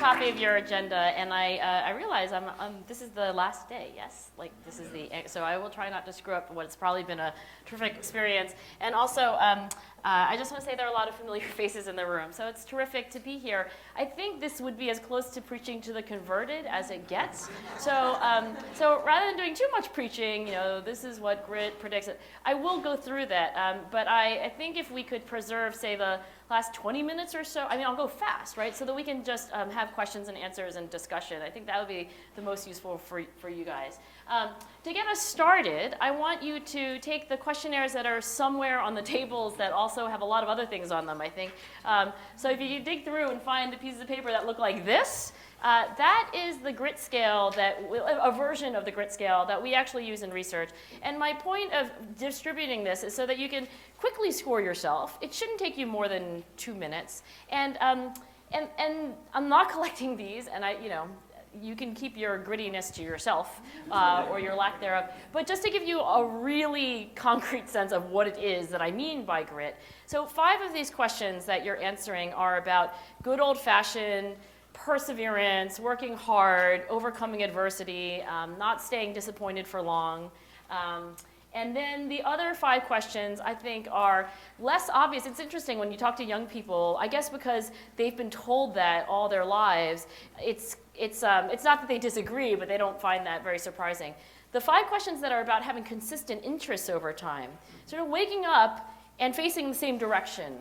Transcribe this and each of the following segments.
copy of your agenda, and I realize this is the last day, yes? Like, this is so I will try not to screw up what's probably been a terrific experience. And also, I just want to say there are a lot of familiar faces in the room, so it's terrific to be here. I think this would be as close to preaching to the converted as it gets. So, so rather than doing too much preaching, this is what grit predicts. I will go through that, but I think if we could preserve, say, the last 20 minutes or so, I'll go fast, right? So that we can just have questions and answers and discussion. I think that would be the most useful for you guys. To get us started, I want you to take the questionnaires that are somewhere on the tables that also have a lot of other things on them, I think. So if you dig through and find the pieces of paper that look like this, that is the grit scale, a version of the grit scale that we actually use in research. And my point of distributing this is so that you can quickly score yourself. It shouldn't take you more than 2 minutes. And I'm not collecting these, and you can keep your grittiness to yourself or your lack thereof. But just to give you a really concrete sense of what it is that I mean by grit. So 5 of these questions that you're answering are about good old-fashioned perseverance, working hard, overcoming adversity, not staying disappointed for long. And then the other 5 questions, I think, are less obvious. It's interesting when you talk to young people, I guess because they've been told that all their lives, it's not that they disagree, but they don't find that very surprising. The 5 questions that are about having consistent interests over time, sort of waking up and facing the same direction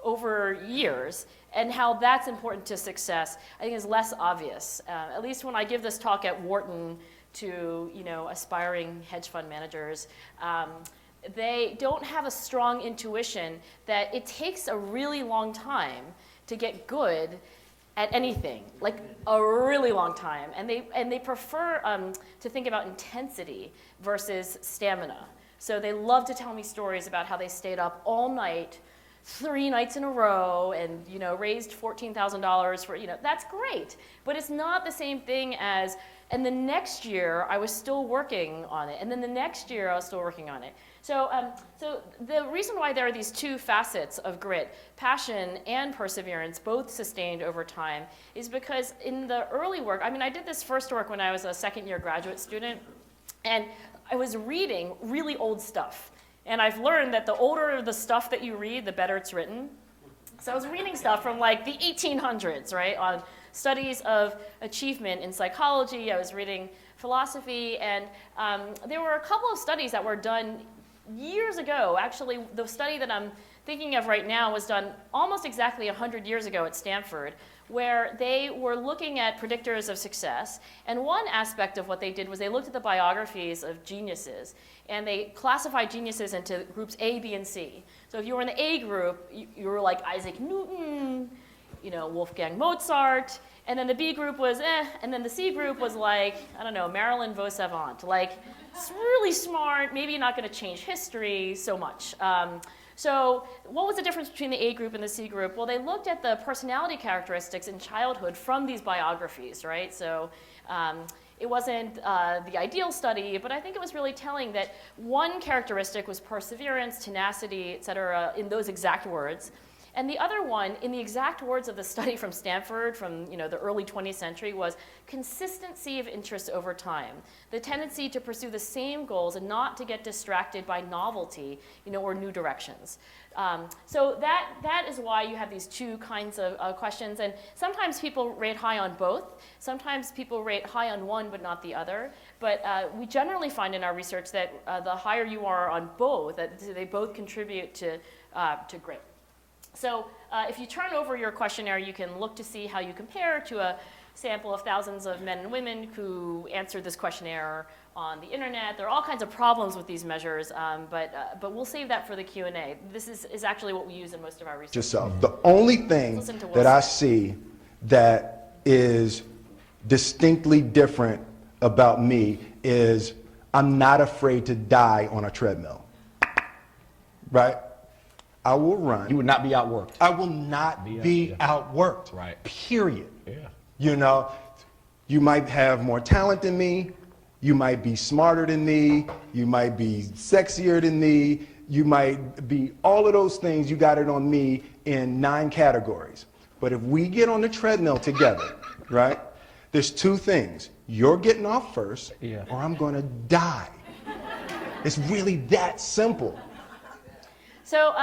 over years, and how that's important to success, I think is less obvious. At least when I give this talk at Wharton to aspiring hedge fund managers, they don't have a strong intuition that it takes a really long time to get good at anything, like a really long time. And they prefer to think about intensity versus stamina. So they love to tell me stories about how they stayed up all night 3 nights in a row and raised $14,000 for that's great, but it's not the same thing as and the next year I was still working on it, and then the next year I was still working on it. So so the reason why there are these 2 facets of grit, passion and perseverance, both sustained over time, is because in the early work, I did this first work when I was a second-year graduate student, and I was reading really old stuff. And I've learned that the older the stuff that you read, the better it's written. So I was reading stuff from like the 1800s, right, on studies of achievement in psychology. I was reading philosophy, and there were a couple of studies that were done years ago. Actually, the study that I'm thinking of right now was done almost exactly 100 years ago at Stanford, where they were looking at predictors of success. And one aspect of what they did was they looked at the biographies of geniuses, and they classified geniuses into groups A, B, and C. So if you were in the A group, you were like Isaac Newton, Wolfgang Mozart, and then the B group was and then the C group was like, I don't know, Marilyn Vos-Savant. Like, it's really smart, maybe not going to change history so much. So what was the difference between the A group and the C group? Well, they looked at the personality characteristics in childhood from these biographies, right? So it wasn't the ideal study, but I think it was really telling that one characteristic was perseverance, tenacity, et cetera, in those exact words. And the other one, in the exact words of the study from Stanford from the early 20th century, was consistency of interest over time. The tendency to pursue the same goals and not to get distracted by novelty, or new directions. So that is why you have these 2 kinds of questions. And sometimes people rate high on both. Sometimes people rate high on one but not the other. But we generally find in our research that the higher you are on both, that they both contribute to grit. So if you turn over your questionnaire, you can look to see how you compare to a sample of thousands of men and women who answered this questionnaire on the internet. There are all kinds of problems with these measures, but we'll save that for the Q&A. This is actually what we use in most of our research. Yourself. The only thing that I see that is distinctly different about me is I'm not afraid to die on a treadmill, right? I will run. You would not be outworked. I will not be outworked. Right. Period. Yeah. You might have more talent than me. You might be smarter than me. You might be sexier than me. You might be all of those things. You got it on me in 9 categories. But if we get on the treadmill together, right, there's two things. You're getting off first, Yeah. or I'm going to die. It's really that simple. So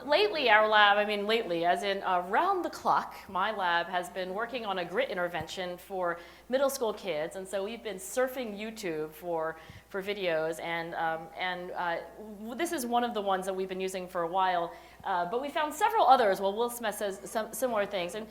lately, our lab, lately, as in around the clock, my lab has been working on a grit intervention for middle school kids. And so we've been surfing YouTube for videos. And this is one of the ones that we've been using for a while. But we found several others. Well, Will Smith says some similar things. And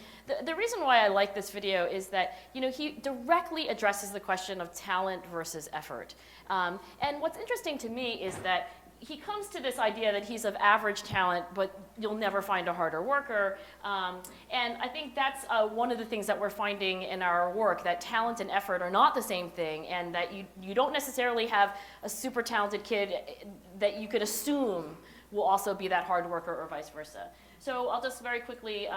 the reason why I like this video is that, he directly addresses the question of talent versus effort. And what's interesting to me is that he comes to this idea that he's of average talent, but you'll never find a harder worker. And I think that's one of the things that we're finding in our work, that talent and effort are not the same thing, and that you don't necessarily have a super talented kid that you could assume will also be that hard worker or vice versa. So I'll just very quickly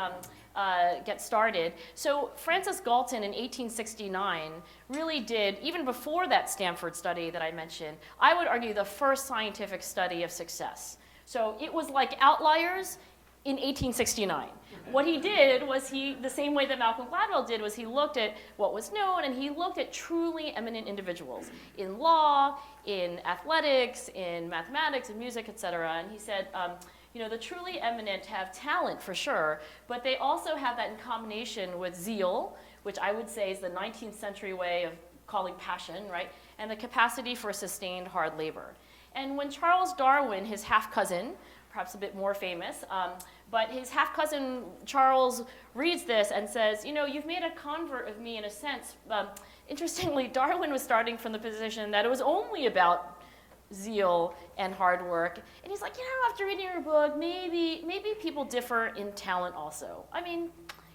get started. So Francis Galton in 1869 really did, even before that Stanford study that I mentioned, I would argue the first scientific study of success. So it was like Outliers in 1869. What he did was the same way that Malcolm Gladwell did, was he looked at what was known, and he looked at truly eminent individuals in law, in athletics, in mathematics, in music, et cetera. And he said, the truly eminent have talent for sure, but they also have that in combination with zeal, which I would say is the 19th century way of calling passion, right? And the capacity for sustained hard labor. And when Charles Darwin, his half-cousin, perhaps a bit more famous, but his half-cousin Charles reads this and says, you've made a convert of me in a sense. Interestingly, Darwin was starting from the position that it was only about zeal and hard work. And he's like, after reading your book, maybe people differ in talent also.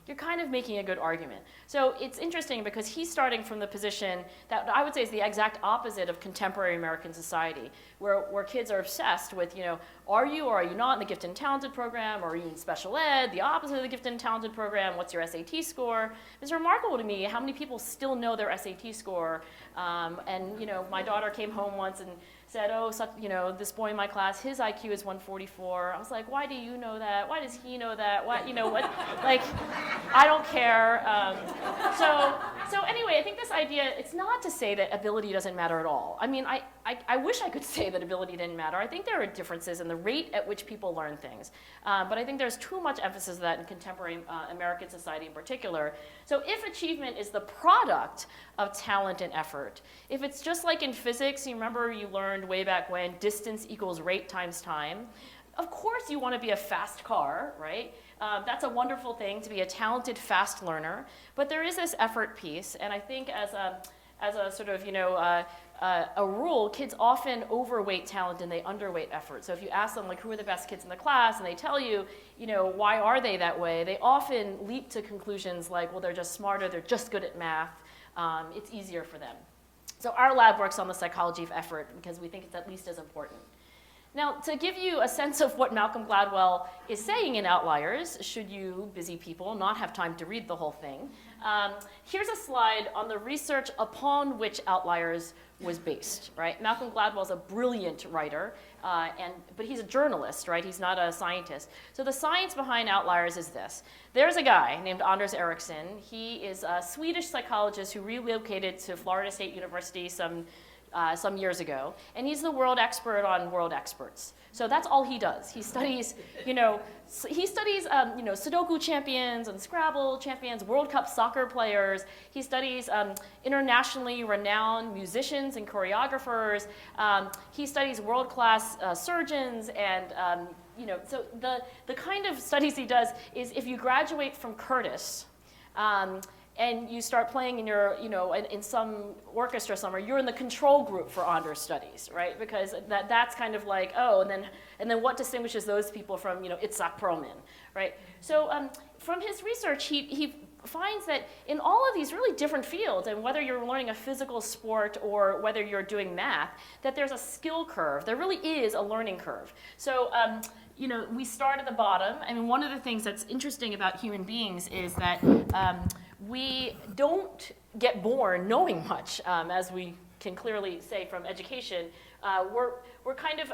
You're kind of making a good argument. So it's interesting because he's starting from the position that I would say is the exact opposite of contemporary American society, where kids are obsessed with, are you or are you not in the gifted and talented program, or are you in special ed, the opposite of the gifted and talented program, what's your SAT score? It's remarkable to me how many people still know their SAT score. My daughter came home once and said, this boy in my class, his IQ is 144. I was like, why do you know that? Why does he know that? What? I don't care. So anyway, I think this idea, it's not to say that ability doesn't matter at all. I wish I could say that ability didn't matter. I think there are differences in the rate at which people learn things. But I think there's too much emphasis of that in contemporary American society in particular. So if achievement is the product of talent and effort, if it's just like in physics, you remember you learned way back when distance equals rate times time, of course you want to be a fast car, right? That's a wonderful thing, to be a talented, fast learner. But there is this effort piece, and I think as a sort of, a rule, kids often overweight talent and they underweight effort. So if you ask them, who are the best kids in the class, and they tell you, why are they that way, they often leap to conclusions like, well, they're just smarter, they're just good at math, it's easier for them. So our lab works on the psychology of effort because we think it's at least as important. Now, to give you a sense of what Malcolm Gladwell is saying in Outliers, should you, busy people, not have time to read the whole thing, here's a slide on the research upon which Outliers was based, right? Malcolm Gladwell's a brilliant writer, but he's a journalist, right? He's not a scientist. So the science behind Outliers is this. There's a guy named Anders Ericsson. He is a Swedish psychologist who relocated to Florida State University some years ago, and he's the world expert on world experts. So that's all he does. He studies, Sudoku champions and Scrabble champions, World Cup soccer players. He studies internationally renowned musicians and choreographers. He studies world-class surgeons, and so the kind of studies he does is if you graduate from Curtis. And you start playing in in some orchestra somewhere, you're in the control group for Anders studies, right? Because that's kind of like, and then what distinguishes those people from, Itzhak Perlman, right? So from his research, he finds that in all of these really different fields, and whether you're learning a physical sport or whether you're doing math, that there's a skill curve. There really is a learning curve. So we start at the bottom. One of the things that's interesting about human beings is that we don't get born knowing much, as we can clearly say from education. We're kind of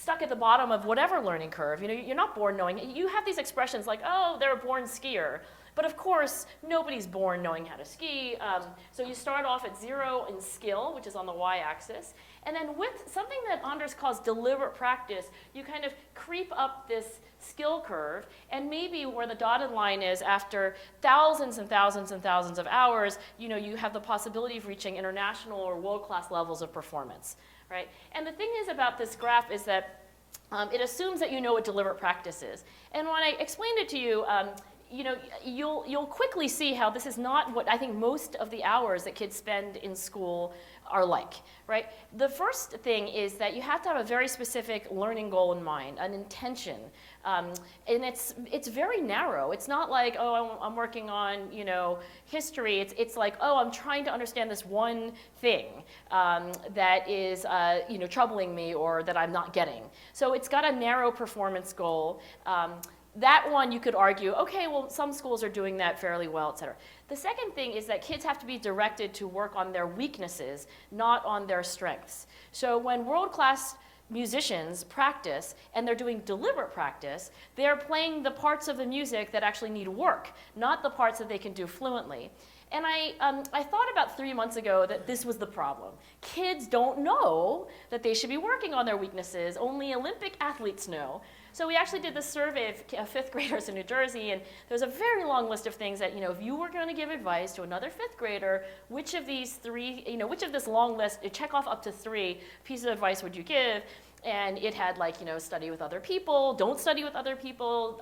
stuck at the bottom of whatever learning curve. You know, you're not born knowing. You have these expressions like, oh, they're a born skier. But of course, nobody's born knowing how to ski. So you start off at 0 in skill, which is on the y-axis. And then with something that Anders calls deliberate practice, you kind of creep up this skill curve. And maybe where the dotted line is, after thousands and thousands and thousands of hours, you know, you have the possibility of reaching international or world-class levels of performance, right? And the thing is about this graph is that it assumes that you know what deliberate practice is. And when I explained it to you, you know, you'll quickly see how this is not what I think most of the hours that kids spend in school are like, right? The first thing is that you have to have a very specific learning goal in mind, an intention. And it's very narrow. It's not like, oh, I'm working on, you know, history. It's like, oh, I'm trying to understand this one thing that is, you know, troubling me or that I'm not getting. So it's got a narrow performance goal. That one you could argue, okay, well, some schools are doing that fairly well, et cetera. The second thing is that kids have to be directed to work on their weaknesses, not on their strengths. So when world-class musicians practice, and they're doing deliberate practice, they're playing the parts of the music that actually need work, not the parts that they can do fluently. And I thought about 3 months ago that this was the problem. Kids don't know that they should be working on their weaknesses. Only Olympic athletes know. So we actually did this survey of fifth graders in New Jersey, and there was a very long list of things that, you know, if you were going to give advice to another fifth grader, which of these three, you know, which of this long list, check off up to 3 pieces of advice would you give? And it had, like, you know, study with other people, don't study with other people,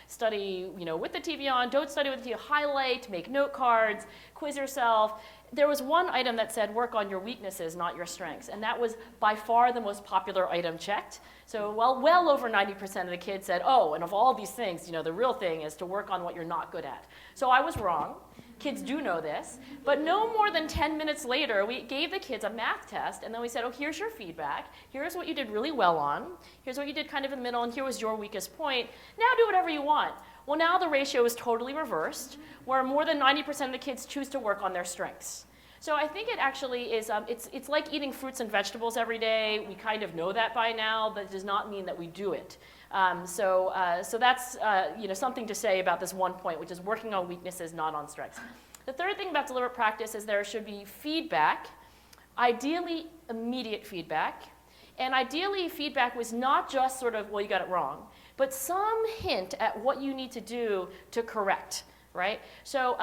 study, you know, with the TV on, don't study with the TV, highlight, make note cards, quiz yourself. There was one item that said work on your weaknesses, not your strengths, and that was by far the most popular item checked. So well over 90% of the kids said, oh, and of all these things, you know, the real thing is to work on what you're not good at. So I was wrong. Kids do know this, but no more than 10 minutes later, we gave the kids a math test, and then we said, oh, here's your feedback. Here's what you did really well on. Here's what you did kind of in the middle, and here was your weakest point. Now do whatever you want. Well, now the ratio is totally reversed, where more than 90% of the kids choose to work on their strengths. So I think it actually is, it's like eating fruits and vegetables every day. We kind of know that by now, but it does not mean that we do it. So that's you know, something to say about this one point, which is working on weaknesses, not on strengths. The third thing about deliberate practice is there should be feedback, ideally immediate feedback. And ideally feedback was not just sort of, well, you got it wrong, but some hint at what you need to do to correct, right? So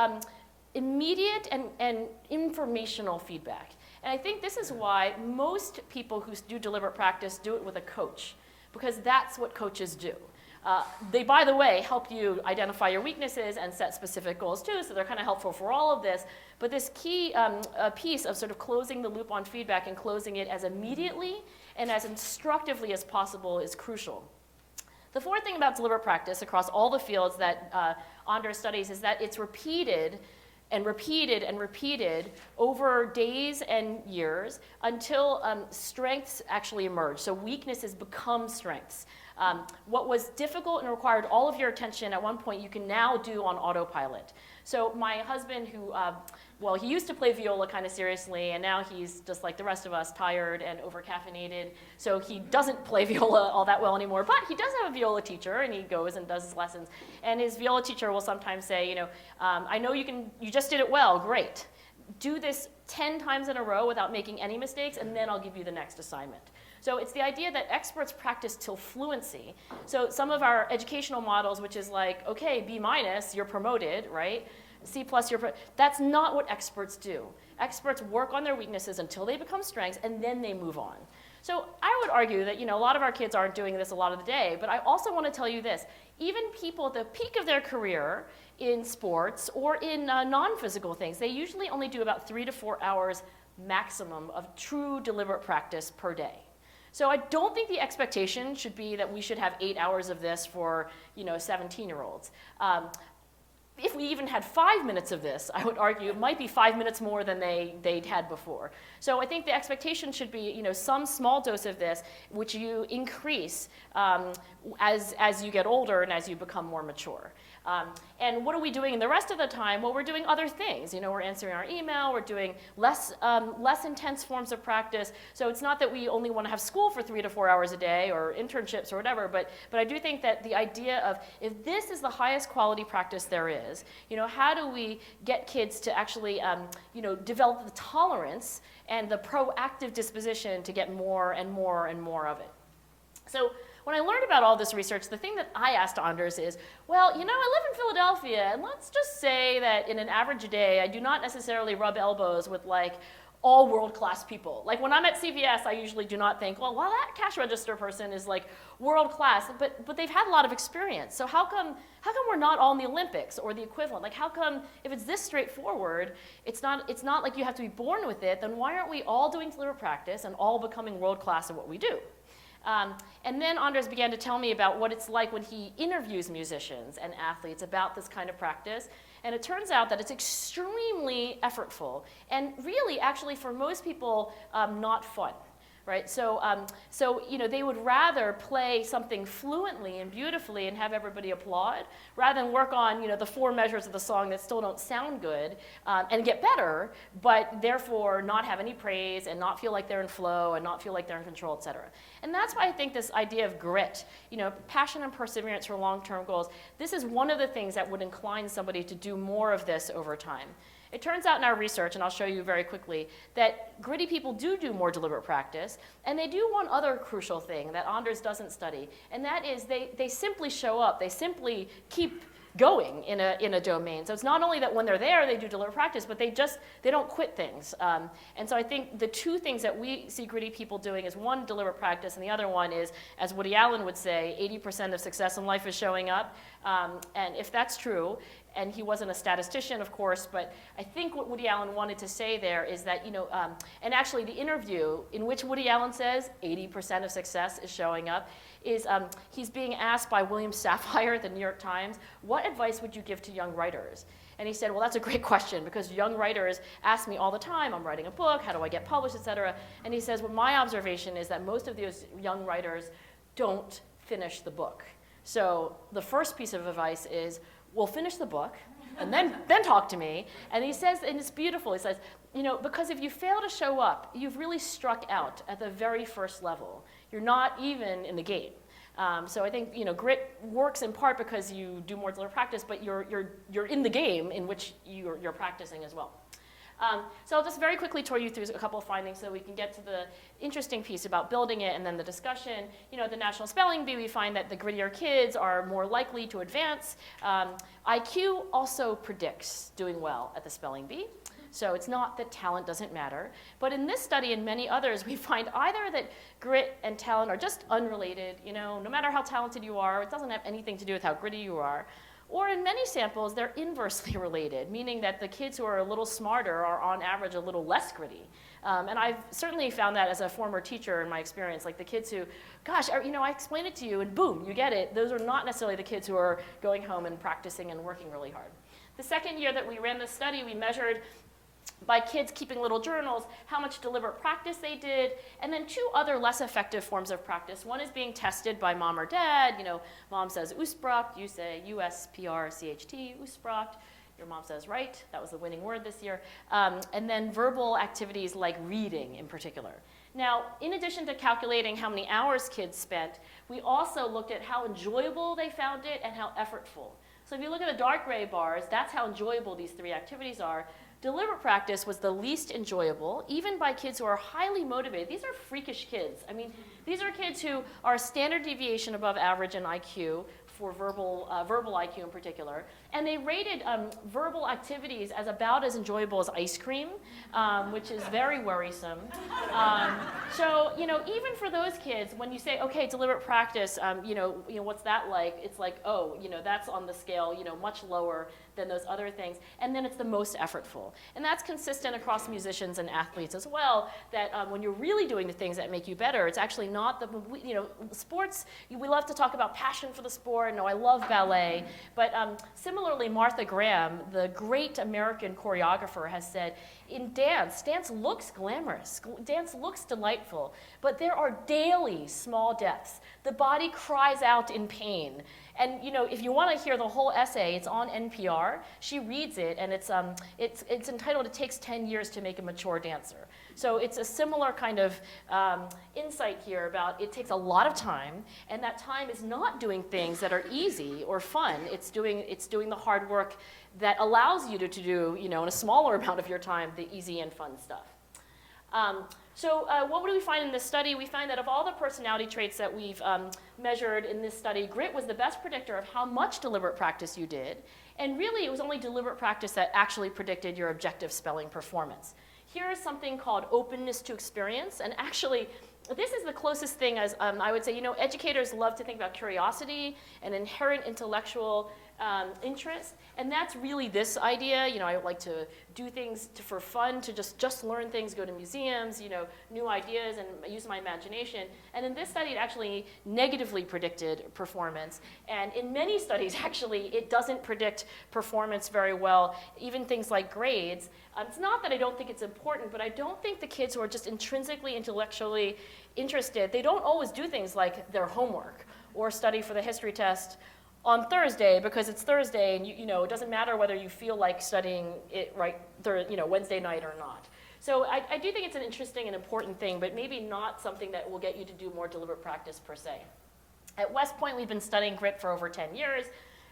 immediate and informational feedback. And I think this is why most people who do deliberate practice do it with a coach, because that's what coaches do. They, by the way, help you identify your weaknesses and set specific goals too, so they're kind of helpful for all of this. But this key piece of sort of closing the loop on feedback and closing it as immediately and as instructively as possible is crucial. The fourth thing about deliberate practice across all the fields that Anders studies is that it's repeated and repeated and repeated over days and years until strengths actually emerge. So weaknesses become strengths. What was difficult and required all of your attention at one point, you can now do on autopilot. So my husband, who, well, he used to play viola kind of seriously, and now he's just like the rest of us, tired and over-caffeinated. So he doesn't play viola all that well anymore, but he does have a viola teacher, and he goes and does his lessons. And his viola teacher will sometimes say, you know, I know you just did it well, great. Do this 10 times in a row without making any mistakes, and then I'll give you the next assignment. So it's the idea that experts practice till fluency. So some of our educational models, which is like, okay, B-, you're promoted, right? C+, that's not what experts do. Experts work on their weaknesses until they become strengths, and then they move on. So I would argue that, you know, a lot of our kids aren't doing this a lot of the day, but I also want to tell you this. Even people at the peak of their career in sports or in non-physical things, they usually only do about 3 to 4 hours maximum of true deliberate practice per day. So I don't think the expectation should be that we should have 8 hours of this for, you know, 17-year-olds. if we even had 5 minutes of this, I would argue it might be 5 minutes more than they'd had before. So I think the expectation should be, some small dose of this, which you increase as you get older and as you become more mature. And what are we doing in the rest of the time? Well, we're doing other things. We're answering our email, we're doing less intense forms of practice. So it's not that we only want to have school for 3 to 4 hours a day or internships or whatever, but I do think that the idea of if this is the highest quality practice there is, how do we get kids to actually, develop the tolerance and the proactive disposition to get more and more and more of it. So when I learned about all this research, the thing that I asked Anders is, well, I live in Philadelphia, and let's just say that in an average day, I do not necessarily rub elbows with all world-class people. Like when I'm at CVS, I usually do not think, well, that cash register person is world-class, but they've had a lot of experience. So how come we're not all in the Olympics or the equivalent? Like how come, if it's this straightforward, it's not like you have to be born with it, then why aren't we all doing deliberate practice and all becoming world-class at what we do? And then Anders began to tell me about what it's like when he interviews musicians and athletes about this kind of practice. And it turns out that it's extremely effortful and really, actually, for most people, not fun. Right? So they would rather play something fluently and beautifully and have everybody applaud rather than work on, the 4 measures of the song that still don't sound good and get better, but therefore not have any praise and not feel like they're in flow and not feel like they're in control, et cetera. And that's why I think this idea of grit, passion and perseverance for long-term goals, this is one of the things that would incline somebody to do more of this over time. It turns out in our research, and I'll show you very quickly, that gritty people do more deliberate practice, and they do one other crucial thing that Anders doesn't study, and that is they simply show up. They simply keep going in a domain. So it's not only that when they're there, they do deliberate practice, but they don't quit things. And so I think the 2 things that we see gritty people doing is one, deliberate practice, and the other one is, as Woody Allen would say, 80% of success in life is showing up. And if that's true, and he wasn't a statistician, of course, but I think what Woody Allen wanted to say there is that, and actually the interview in which Woody Allen says 80% of success is showing up is he's being asked by William Safire at the New York Times, what advice would you give to young writers? And he said, well, that's a great question because young writers ask me all the time, I'm writing a book, how do I get published, et cetera. And he says, well, my observation is that most of those young writers don't finish the book. So the first piece of advice is, we'll finish the book, and then talk to me. And he says, and it's beautiful, he says, because if you fail to show up, you've really struck out at the very first level. You're not even in the game. So I think grit works in part because you do more deliberate practice, but you're in the game in which you're practicing as well. So I'll just very quickly tour you through a couple of findings so we can get to the interesting piece about building it and then the discussion. At the National Spelling Bee, we find that the grittier kids are more likely to advance. IQ also predicts doing well at the spelling bee. So it's not that talent doesn't matter. But in this study and many others, we find either that grit and talent are just unrelated. No matter how talented you are, it doesn't have anything to do with how gritty you are. Or in many samples, they're inversely related, meaning that the kids who are a little smarter are on average a little less gritty. And I've certainly found that as a former teacher in my experience, like the kids who, gosh, I explain it to you and boom, you get it. Those are not necessarily the kids who are going home and practicing and working really hard. The second year that we ran this study, we measured by kids keeping little journals, how much deliberate practice they did, and then 2 other less effective forms of practice. One is being tested by mom or dad. Mom says Uspracht, you say U-S-P-R-C-H-T, Uspracht. Your mom says right, that was the winning word this year. And then verbal activities like reading in particular. Now, in addition to calculating how many hours kids spent, we also looked at how enjoyable they found it and how effortful. So if you look at the dark gray bars, that's how enjoyable these 3 activities are. Deliberate practice was the least enjoyable, even by kids who are highly motivated. These are freakish kids. These are kids who are a standard deviation above average in IQ for verbal IQ in particular. And they rated verbal activities as about as enjoyable as ice cream, which is very worrisome. So, even for those kids, when you say, okay, deliberate practice, what's that like? It's like, oh, that's on the scale, much lower than those other things. And then it's the most effortful. And that's consistent across musicians and athletes as well, that when you're really doing the things that make you better, it's actually not the, sports, we love to talk about passion for the sport, art. No, I love ballet. But similarly, Martha Graham, the great American choreographer, has said, in dance, dance looks glamorous, dance looks delightful, but there are daily small deaths. The body cries out in pain. And if you want to hear the whole essay, it's on NPR. She reads it, and it's entitled "It Takes 10 Years to Make a Mature Dancer." So it's a similar kind of insight here about it takes a lot of time, and that time is not doing things that are easy or fun. It's doing the hard work that allows you to do, in a smaller amount of your time, the easy and fun stuff. So what do we find in this study? We find that of all the personality traits that we've measured in this study, grit was the best predictor of how much deliberate practice you did. And really, it was only deliberate practice that actually predicted your objective spelling performance. Here is something called openness to experience. And actually, this is the closest thing as I would say, educators love to think about curiosity and inherent intellectual interest, and that's really this idea. I like to do things for fun, to just learn things, go to museums, new ideas, and use my imagination. And in this study, it actually negatively predicted performance. And in many studies, actually, it doesn't predict performance very well, even things like grades. It's not that I don't think it's important, but I don't think the kids who are just intrinsically intellectually interested, they don't always do things like their homework or study for the history test on Thursday because it's Thursday, and it doesn't matter whether you feel like studying it Wednesday night or not. So I do think it's an interesting and important thing, but maybe not something that will get you to do more deliberate practice per se. At West Point, we've been studying grit for over 10 years.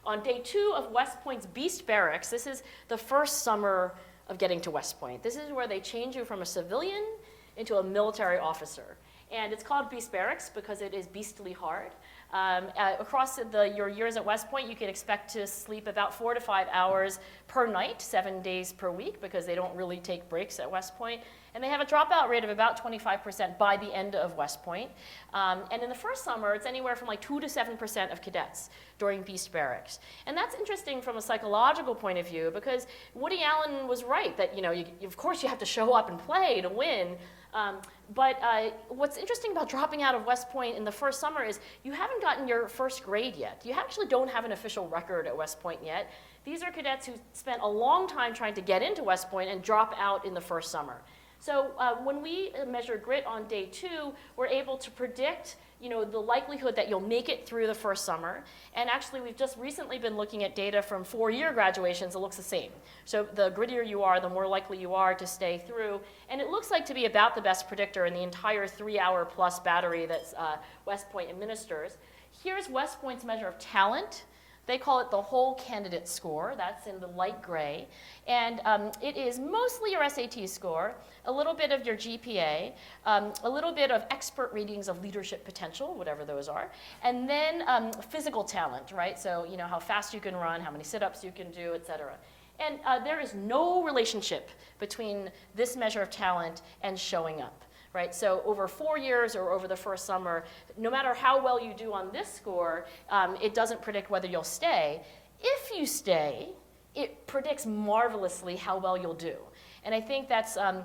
On day 2 of West Point's Beast Barracks, this is the first summer of getting to West Point. This is where they change you from a civilian into a military officer. And it's called Beast Barracks because it is beastly hard. Across your years at West Point, you can expect to sleep about 4 to 5 hours per night, 7 days per week, because they don't really take breaks at West Point. And they have a dropout rate of about 25% by the end of West Point. And in the first summer, it's anywhere from 2 to 7% of cadets during Beast Barracks. And that's interesting from a psychological point of view because Woody Allen was right that, of course you have to show up and play to win. But what's interesting about dropping out of West Point in the first summer is you haven't gotten your first grade yet. You actually don't have an official record at West Point yet. These are cadets who spent a long time trying to get into West Point and drop out in the first summer. So when we measure grit on day 2, we're able to predict the likelihood that you'll make it through the first summer. And actually, we've just recently been looking at data from 4-year graduations. It looks the same. So the grittier you are, the more likely you are to stay through. And it looks like to be about the best predictor in the entire 3-hour-plus battery that West Point administers. Here's West Point's measure of talent. They call it the whole candidate score. That's in the light gray. And it is mostly your SAT score, a little bit of your GPA, a little bit of expert readings of leadership potential, whatever those are, and then physical talent, right? So, how fast you can run, how many sit-ups you can do, et cetera. And there is no relationship between this measure of talent and showing up. Right? So over 4 years or over the first summer, no matter how well you do on this score, it doesn't predict whether you'll stay. If you stay, it predicts marvelously how well you'll do. And I think that's a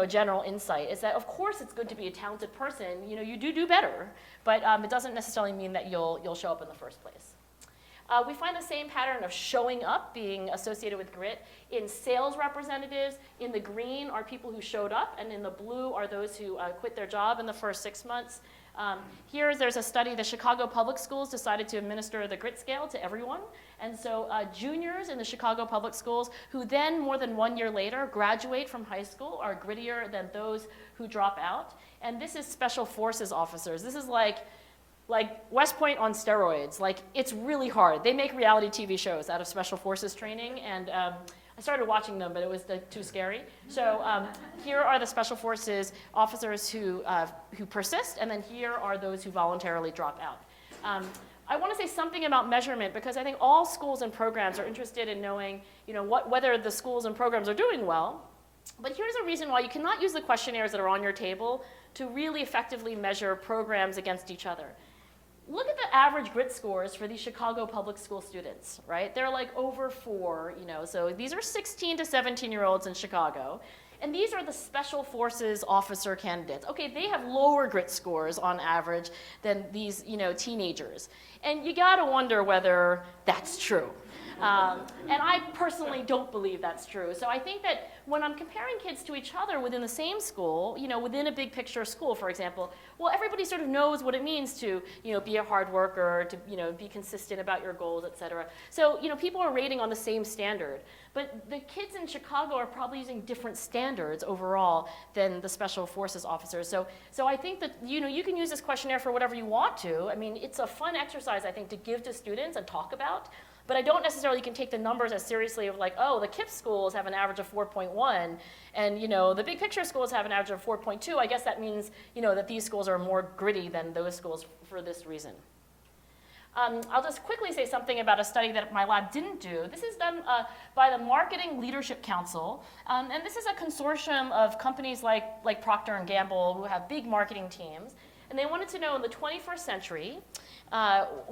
general insight, is that of course it's good to be a talented person. You do better, but it doesn't necessarily mean that you'll show up in the first place. We find the same pattern of showing up being associated with grit in sales representatives. In the green are people who showed up, and in the blue are those who quit their job in the first 6 months. There's a study, the Chicago Public Schools decided to administer the grit scale to everyone. And so juniors in the Chicago Public Schools, who then more than 1 year later graduate from high school, are grittier than those who drop out. And this is special forces officers. This is like West Point on steroids. It's really hard. They make reality TV shows out of special forces training, and I started watching them, but it was too scary. So here are the special forces officers who persist, and then here are those who voluntarily drop out. I want to say something about measurement because I think all schools and programs are interested in knowing, whether the schools and programs are doing well. But here's a reason why you cannot use the questionnaires that are on your table to really effectively measure programs against each other. Look at the average grit scores for these Chicago public school students, right? They're over 4, so these are 16 to 17-year-olds in Chicago. And these are the special forces officer candidates. Okay, they have lower grit scores on average than these, teenagers. And you gotta wonder whether that's true. And I personally don't believe that's true. So I think that when I'm comparing kids to each other within the same school, within a big picture school, for example, well, everybody sort of knows what it means to, be a hard worker, to, be consistent about your goals, et cetera. So, people are rating on the same standard. But the kids in Chicago are probably using different standards overall than the special forces officers. So I think that, you can use this questionnaire for whatever you want to. I mean, it's a fun exercise, I think, to give to students and talk about. But I don't necessarily can take the numbers as seriously of like, oh, the KIPP schools have an average of 4.1, and the big picture schools have an average of 4.2. I guess that means, that these schools are more gritty than those schools for this reason. I'll just quickly say something about a study that my lab didn't do. This is done by the Marketing Leadership Council, and this is a consortium of companies like Procter & Gamble who have big marketing teams. And they wanted to know in the 21st century,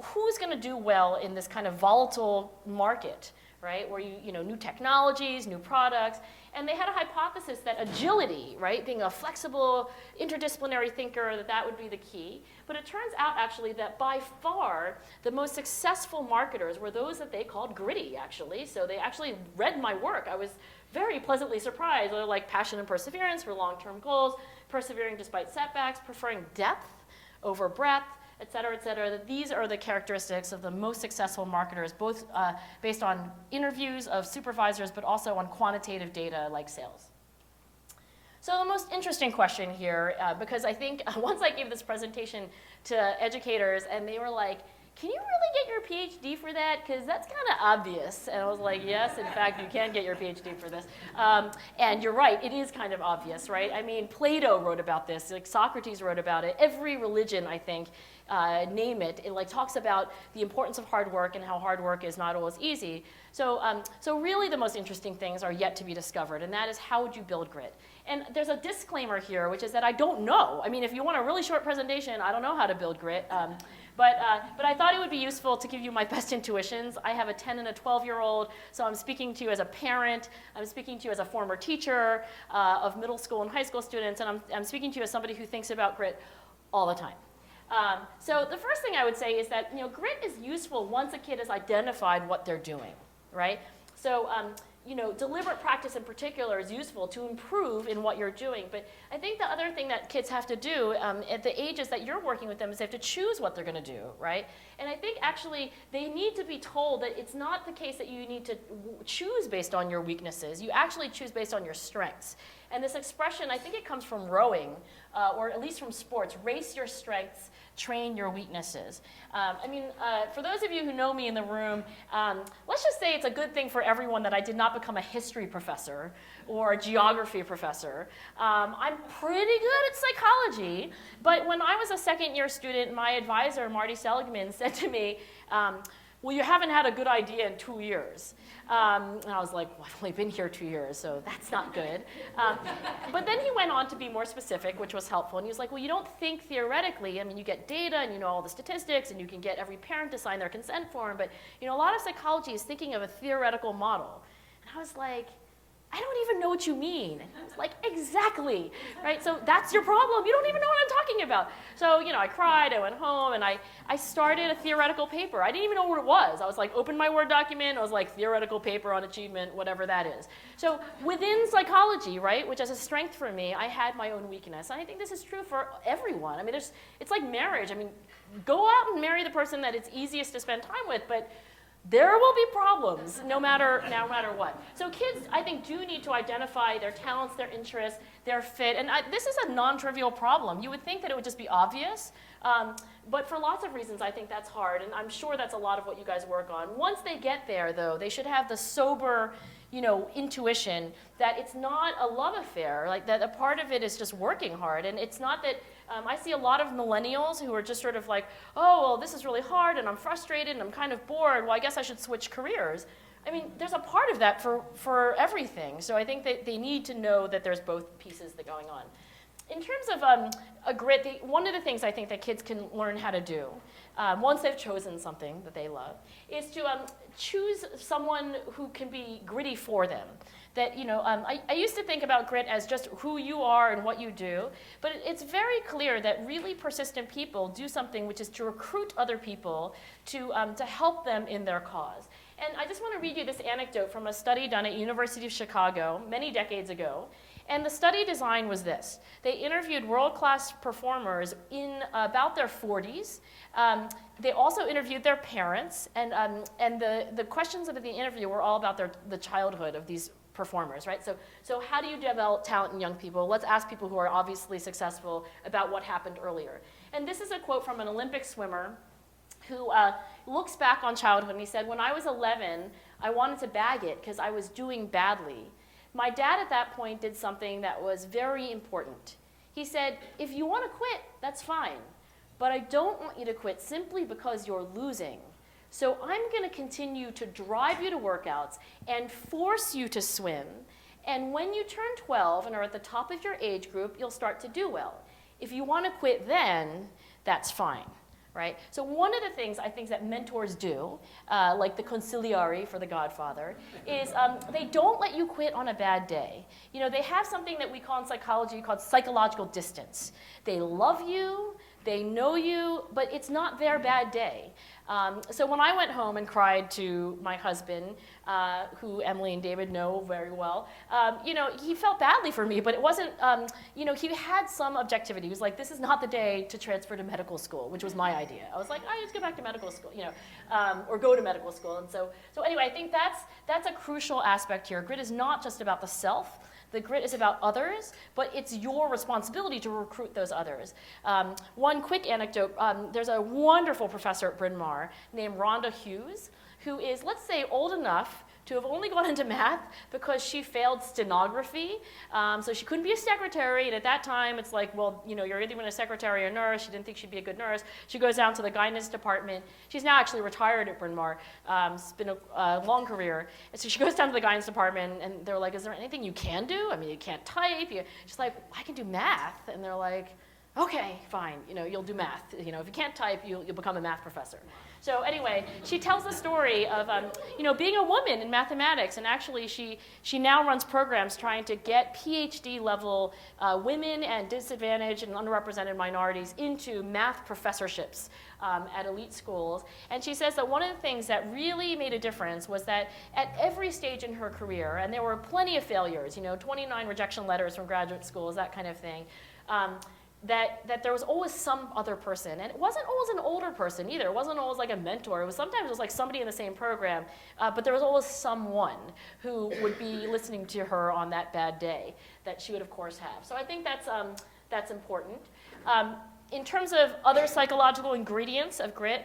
who's going to do well in this kind of volatile market, right? Where new technologies, new products, and they had a hypothesis that agility, right, being a flexible, interdisciplinary thinker, that would be the key. But it turns out actually that by far the most successful marketers were those that they called gritty, actually. So they actually read my work. I was very pleasantly surprised. They're like passion and perseverance for long-term goals, persevering despite setbacks, preferring depth over breadth, et cetera, that these are the characteristics of the most successful marketers, both based on interviews of supervisors, but also on quantitative data like sales. So the most interesting question here, because I think once I gave this presentation to educators and they were like, can you really get your PhD for that? Because that's kind of obvious. And I was like, yes, in fact, you can get your PhD for this. And you're right, it is kind of obvious, right? I mean, Plato wrote about this, like Socrates wrote about it. Every religion, I think, name it, like talks about the importance of hard work and how hard work is not always easy. So really the most interesting things are yet to be discovered, and that is how would you build grit? And there's a disclaimer here, which is that I don't know. I mean, if you want a really short presentation, I don't know how to build grit. But I thought it would be useful to give you my best intuitions. I have a 10 and a 12-year-old, so I'm speaking to you as a parent. I'm speaking to you as a former teacher of middle school and high school students, and I'm speaking to you as somebody who thinks about grit all the time. So the first thing I would say is that grit is useful once a kid has identified what they're doing, right? So deliberate practice in particular is useful to improve in what you're doing. But I think the other thing that kids have to do at the ages that you're working with them is they have to choose what they're going to do, right? And I think actually they need to be told that it's not the case that you need to choose based on your weaknesses. You actually choose based on your strengths. And this expression, I think it comes from rowing, or at least from sports. Race your strengths, train your weaknesses. For those of you who know me in the room, let's just say it's a good thing for everyone that I did not become a history professor or a geography professor. I'm pretty good at psychology, but when I was a second-year student, my advisor, Marty Seligman, said to me, well, you haven't had a good idea in 2 years. And I was like, well, I've only been here 2 years, so that's not good. But then he went on to be more specific, which was helpful. And he was like, well, you don't think theoretically. I mean, you get data and you know all the statistics and you can get every parent to sign their consent form. But a lot of psychology is thinking of a theoretical model. And I was like, I don't even know what you mean. And I was like, exactly, right? So that's your problem. You don't even know what I'm talking about. So, I cried, I went home, and I started a theoretical paper. I didn't even know what it was. I was like, open my Word document. I was like, theoretical paper on achievement, whatever that is. So within psychology, right, which is a strength for me, I had my own weakness. And I think this is true for everyone. I mean, it's like marriage. I mean, go out and marry the person that it's easiest to spend time with, but there will be problems no matter what. So kids, I think, do need to identify their talents, their interests, their fit. And this is a non-trivial problem. You would think that it would just be obvious. But for lots of reasons, I think that's hard. And I'm sure that's a lot of what you guys work on. Once they get there, though, they should have the sober intuition that it's not a love affair, like that a part of it is just working hard. And it's not that, I see a lot of millennials who are just sort of like, oh, well, this is really hard and I'm frustrated and I'm kind of bored. Well, I guess I should switch careers. I mean, there's a part of that for everything. So I think that they need to know that there's both pieces that are going on. in terms of a grit, one of the things I think that kids can learn how to do, once they've chosen something that they love, is to choose someone who can be gritty for them. That, I used to think about grit as just who you are and what you do, but it's very clear that really persistent people do something which is to recruit other people to help them in their cause. And I just want to read you this anecdote from a study done at University of Chicago many decades ago. And the study design was this. They interviewed world-class performers in about their 40s. They also interviewed their parents, and the questions of the interview were all about the childhood of these performers, right? So how do you develop talent in young people? Let's ask people who are obviously successful about what happened earlier. And this is a quote from an Olympic swimmer who looks back on childhood, and he said, when I was 11, I wanted to bag it because I was doing badly. My dad at that point did something that was very important. He said, if you want to quit, that's fine, but I don't want you to quit simply because you're losing. So I'm going to continue to drive you to workouts and force you to swim, and when you turn 12 and are at the top of your age group, you'll start to do well. If you want to quit then, that's fine. Right? So one of the things I think that mentors do, like the consigliere for The Godfather, is they don't let you quit on a bad day. They have something that we call in psychology called psychological distance. They love you, they know you, but it's not their bad day. So when I went home and cried to my husband, who Emily and David know very well, he felt badly for me, but it wasn't, he had some objectivity. He was like, this is not the day to transfer to medical school, which was my idea. I was like, just go back to medical school, or go to medical school. And so anyway, I think that's a crucial aspect here. Grit is not just about the self. The grit is about others, but it's your responsibility to recruit those others. One quick anecdote, there's a wonderful professor at Bryn Mawr named Rhonda Hughes, who is, let's say, old enough to have only gone into math because she failed stenography. So she couldn't be a secretary, and at that time it's like, well, you're either going to be a secretary or a nurse. She didn't think she'd be a good nurse. She goes down to the guidance department. She's now actually retired at Bryn Mawr. It's been a long career. And so she goes down to the guidance department, and they're like, is there anything you can do? I mean, you can't type. She's like, I can do math. And they're like, okay, fine, you'll do math. If you can't type, you'll become a math professor. So anyway, she tells the story of, being a woman in mathematics, and actually she now runs programs trying to get PhD level women and disadvantaged and underrepresented minorities into math professorships at elite schools. And she says that one of the things that really made a difference was that at every stage in her career, and there were plenty of failures, 29 rejection letters from graduate schools, that kind of thing, that there was always some other person. And it wasn't always an older person either. It wasn't always like a mentor. Sometimes it was like somebody in the same program, but there was always someone who would be listening to her on that bad day that she would, of course, have. So I think that's important. In terms of other psychological ingredients of grit,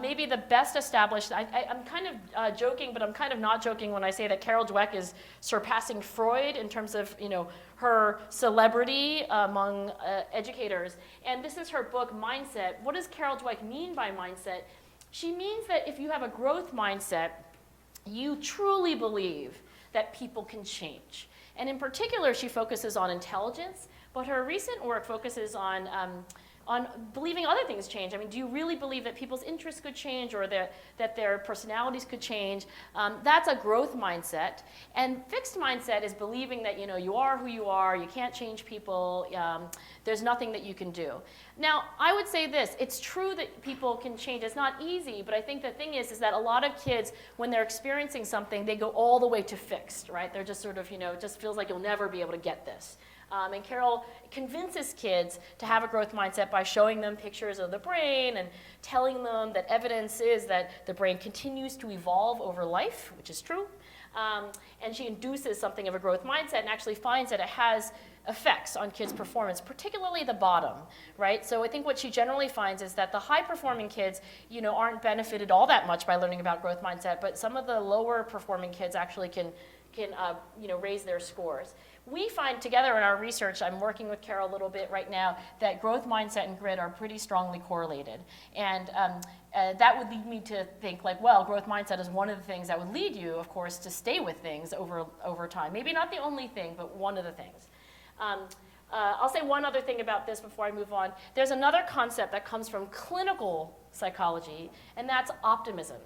maybe the best established, I'm kind of joking, but I'm kind of not joking when I say that Carol Dweck is surpassing Freud in terms of, her celebrity among educators. And this is her book, Mindset. What does Carol Dweck mean by mindset? She means that if you have a growth mindset, you truly believe that people can change. And in particular, she focuses on intelligence, but her recent work focuses on believing other things change. I mean, do you really believe that people's interests could change or that their personalities could change? That's a growth mindset. And fixed mindset is believing that, you are who you are, you can't change people, there's nothing that you can do. Now, I would say this, it's true that people can change. It's not easy, but I think the thing is that a lot of kids, when they're experiencing something, they go all the way to fixed, right? They're just sort of, it just feels like you'll never be able to get this. And Carol convinces kids to have a growth mindset by showing them pictures of the brain and telling them that evidence is that the brain continues to evolve over life, which is true. And she induces something of a growth mindset and actually finds that it has effects on kids' performance, particularly the bottom, right? So I think what she generally finds is that the high-performing kids, aren't benefited all that much by learning about growth mindset, but some of the lower-performing kids actually can raise their scores. We find together in our research, I'm working with Carol a little bit right now, that growth mindset and grit are pretty strongly correlated. And that would lead me to think growth mindset is one of the things that would lead you, of course, to stay with things over time. Maybe not the only thing, but one of the things. I'll say one other thing about this before I move on. There's another concept that comes from clinical psychology, and that's optimism.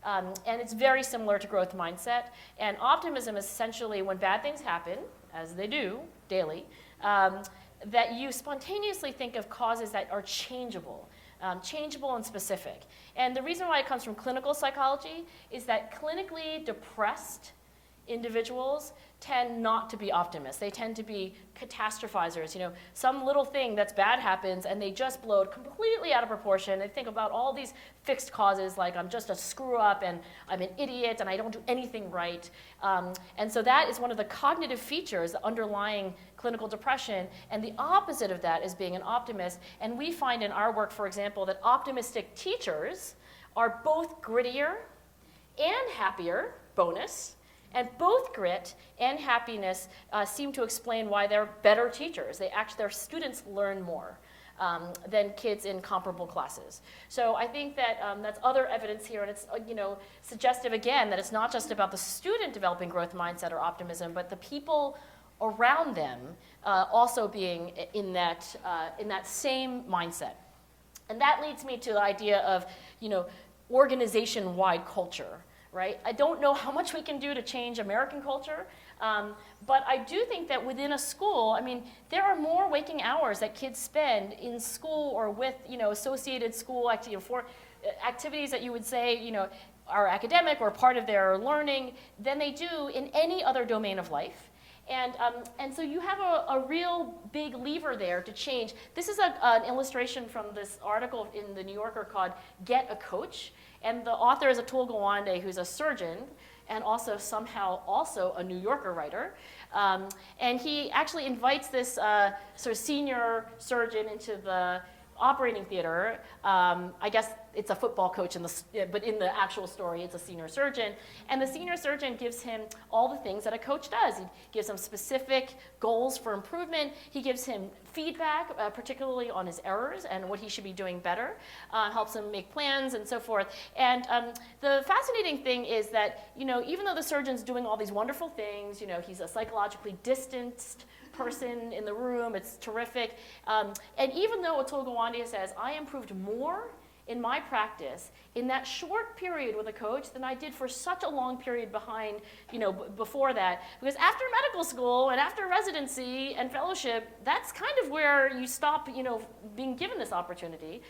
And it's very similar to growth mindset. And optimism is essentially when bad things happen, as they do daily, that you spontaneously think of causes that are changeable. Changeable and specific. And the reason why it comes from clinical psychology is that clinically depressed individuals tend not to be optimists. They tend to be catastrophizers. You know, some little thing that's bad happens and they just blow it completely out of proportion. They think about all these fixed causes like I'm just a screw up and I'm an idiot and I don't do anything right. And so that is one of the cognitive features underlying clinical depression. And the opposite of that is being an optimist. And we find in our work, for example, that optimistic teachers are both grittier and happier, bonus, and both grit and happiness seem to explain why they're better teachers. Their students learn more than kids in comparable classes. So I think that that's other evidence here, and it's suggestive again that it's not just about the student developing growth mindset or optimism, but the people around them also being in that same mindset. And that leads me to the idea of organization-wide culture. Right? I don't know how much we can do to change American culture, but I do think that within a school, I mean, there are more waking hours that kids spend in school or with, associated school activities that you would say, are academic or part of their learning than they do in any other domain of life. And so you have a real big lever there to change. This is an illustration from this article in the New Yorker called Get a Coach. And the author is Atul Gawande, who's a surgeon and also somehow also a New Yorker writer. And he actually invites this sort of senior surgeon into the operating theater. I guess it's a football coach, but in the actual story, it's a senior surgeon. And the senior surgeon gives him all the things that a coach does. He gives him specific goals for improvement. He gives him feedback, particularly on his errors and what he should be doing better, helps him make plans and so forth. And the fascinating thing is that, even though the surgeon's doing all these wonderful things, he's a psychologically distanced person in the room, it's terrific. And even though Atul Gawande says, I improved more in my practice in that short period with a coach than I did for such a long period before that. Because after medical school and after residency and fellowship, that's kind of where you stop, being given this opportunity.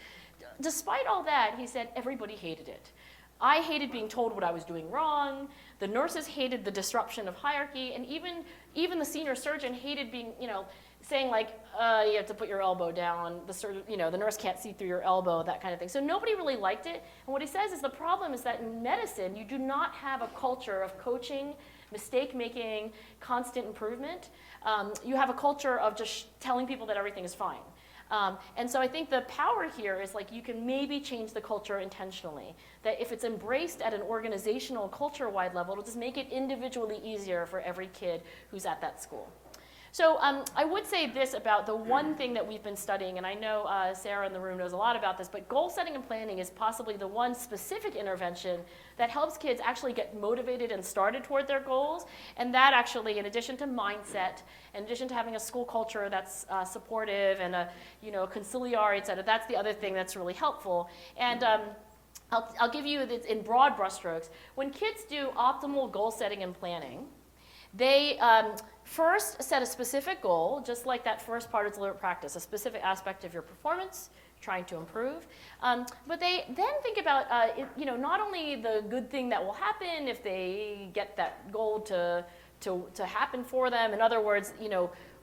Despite all that, he said everybody hated it. I hated being told what I was doing wrong. The nurses hated the disruption of hierarchy, and even the senior surgeon hated being, saying like, you have to put your elbow down. The nurse can't see through your elbow, that kind of thing. So nobody really liked it. And what he says is the problem is that in medicine, you do not have a culture of coaching, mistake making, constant improvement. You have a culture of just telling people that everything is fine. And so I think the power here is like you can maybe change the culture intentionally. That if it's embraced at an organizational, culture-wide level, it'll just make it individually easier for every kid who's at that school. So I would say this about the one thing that we've been studying, and I know Sarah in the room knows a lot about this, but goal setting and planning is possibly the one specific intervention that helps kids actually get motivated and started toward their goals. And that actually, in addition to mindset, in addition to having a school culture that's supportive and a conciliatory, et cetera, that's the other thing that's really helpful. And I'll give you this in broad brushstrokes. When kids do optimal goal setting and planning, they first set a specific goal, just like that first part of deliberate practice, a specific aspect of your performance, trying to improve. But they then think about, not only the good thing that will happen if they get that goal to happen for them. In other words,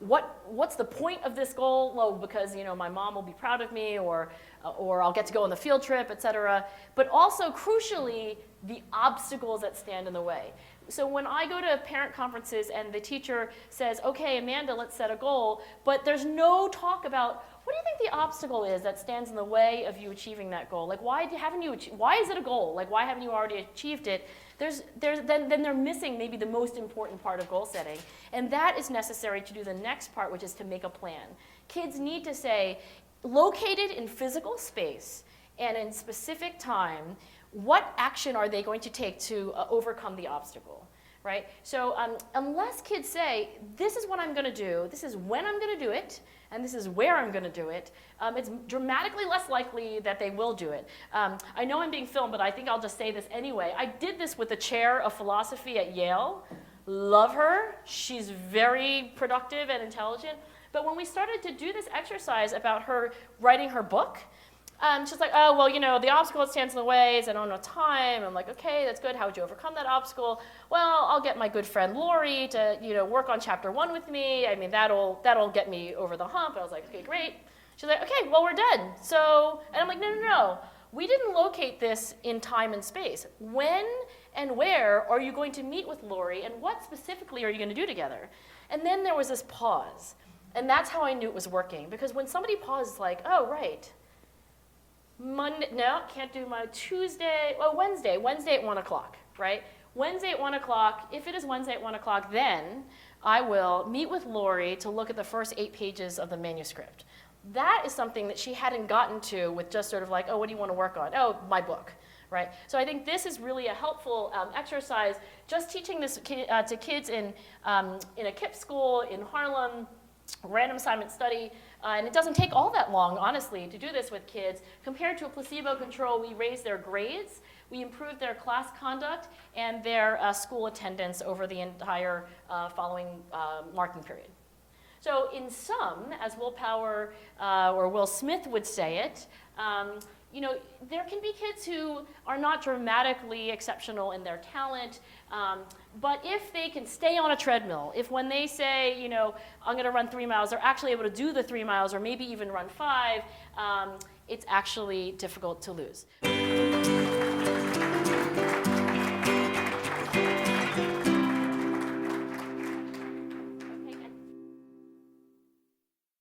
what's the point of this goal? Well, because my mom will be proud of me, or I'll get to go on the field trip, et cetera. But also, crucially, the obstacles that stand in the way. So when I go to parent conferences and the teacher says, okay, Amanda, let's set a goal, but there's no talk about what do you think the obstacle is that stands in the way of you achieving that goal? Like, why is it a goal? Like, why haven't you already achieved it? Then they're missing maybe the most important part of goal setting. And that is necessary to do the next part, which is to make a plan. Kids need to say, located in physical space and in specific time, what action are they going to take to overcome the obstacle? right? So unless kids say, this is what I'm going to do, this is when I'm going to do it, and this is where I'm going to do it, it's dramatically less likely that they will do it. I know I'm being filmed, but I think I'll just say this anyway. I did this with the chair of philosophy at Yale. Love her. She's very productive and intelligent. But when we started to do this exercise about her writing her book, she's like, oh, well, you know, the obstacle that stands in the way is I don't have time. I'm like, okay, that's good. How would you overcome that obstacle? Well, I'll get my good friend Lori to, you know, work on chapter 1 with me. I mean, that'll get me over the hump. I was like, okay, great. She's like, okay, well, we're done. So, and I'm like, no. We didn't locate this in time and space. When and where are you going to meet with Lori, and what specifically are you going to do together? And then there was this pause. And that's how I knew it was working. Because when somebody pauses, like, oh, right. Monday, no, can't do my Tuesday, well, Wednesday at 1 o'clock, right? Wednesday at 1 o'clock, if it is Wednesday at 1 o'clock, then I will meet with Lori to look at the first 8 pages of the manuscript. That is something that she hadn't gotten to with just sort of like, oh, what do you want to work on? Oh, my book, right? So I think this is really a helpful exercise, just teaching this to kids in a KIPP school in Harlem, random assignment study, and it doesn't take all that long, honestly, to do this with kids. Compared to a placebo control, we raise their grades, we improve their class conduct, and their school attendance over the entire following marking period. So in sum, as Will Power or Will Smith would say it, you know, there can be kids who are not dramatically exceptional in their talent, but if they can stay on a treadmill, if when they say, you know, I'm going to run 3 miles, they're actually able to do the 3 miles or maybe even run 5, it's actually difficult to lose.